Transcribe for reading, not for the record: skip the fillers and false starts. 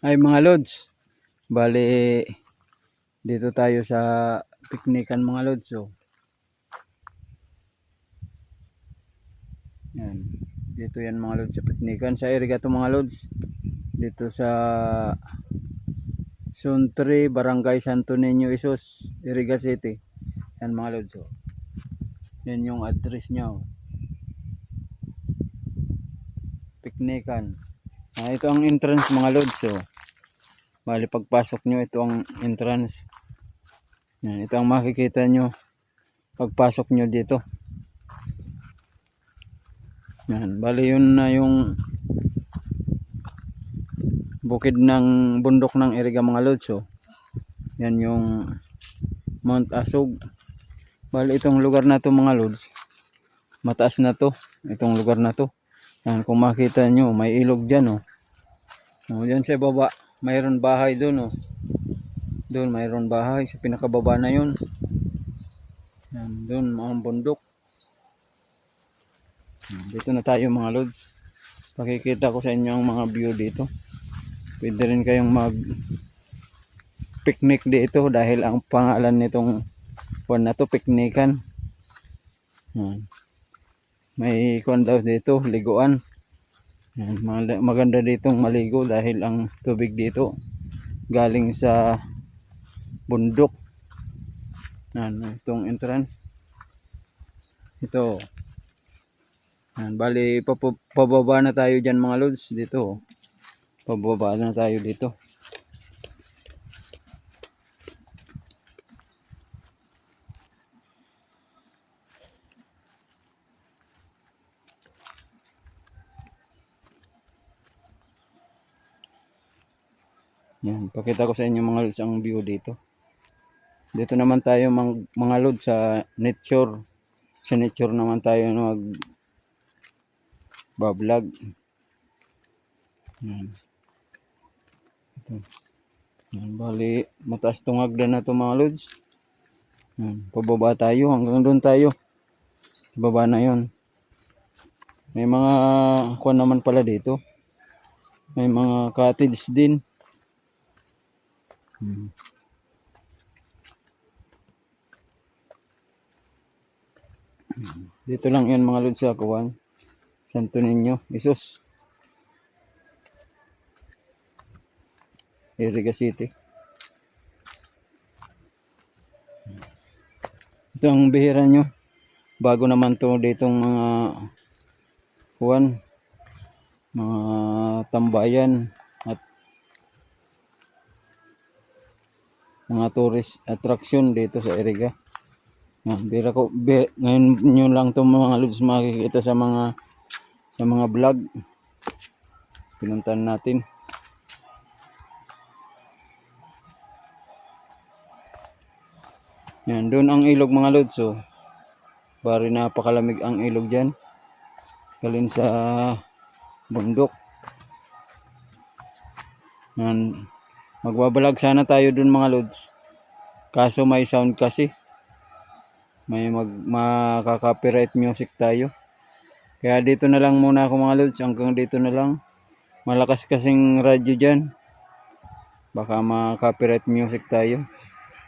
Ay mga lods, bali dito tayo sa piknikan mga lods. So, yan. Dito yan mga lods sa piknikan. Sa area to mga lods. Dito sa Suntri, Barangay Santo Niño, Isos, Iriga City. Yan mga lods. So, yan yung address niya. Piknikan. Ito ang entrance mga lods. So, bali pagpasok nyo, ito ang entrance. Yan, ito ang makikita nyo pagpasok nyo dito. Yan, bali yun na yung bukid ng bundok ng Iriga mga lods. So, yan yung Mount Asog. Bali itong lugar na to mga lods, mataas na to, itong lugar na to. Yan, kung makita nyo, may ilog dyan. Dyan sa baba, mayroon bahay doon. Doon mayroon bahay sa pinakababa na yun. Yan, doon mga bundok. Dito na tayo mga lods. Pakikita ko sa inyo ang mga view dito. Pwede rin kayong mag picnic dito dahil ang pangalan nitong buwan na to, piknikan. Yan. May kuwan daw dito, liguan. Yan, maganda ditong maligo dahil ang tubig dito galing sa bundok. Yan, itong entrance. Ito. Yan, bali pababa na tayo dyan mga lods dito. Pababa na tayo dito. Yan, pakita ko sa inyo mga lods ang view dito. Dito naman tayo mga lods sa nature. Sa nature naman tayo mag bablog. Yan. Ito. Yan, bali mataas tong hagdan na to mga lods. Yan, pababa tayo hanggang doon tayo. Baba na yon. May mga kuwan naman pala dito. May mga cottage din. Dito lang yan mga lods sa kuwan, Santo Niño, Isos, Iriga City. Ito ang bihira nyo. Bago naman to ditong mga kuwan, mga tambayan at mga tourist attraction dito sa Iriga. Ngayon nyo lang itong mga lods makikita sa mga vlog. Pinuntahan natin. Yan, doon ang ilog mga lods. So, bari napakalamig ang ilog dyan. Galing sa bundok. Yan, magbabalag sana tayo doon mga lods. Kaso may sound kasi. May makaka-copyright music tayo. Kaya dito na lang muna ako mga lods. Hanggang dito na lang. Malakas kasing radyo dyan. Baka ma-copyright music tayo.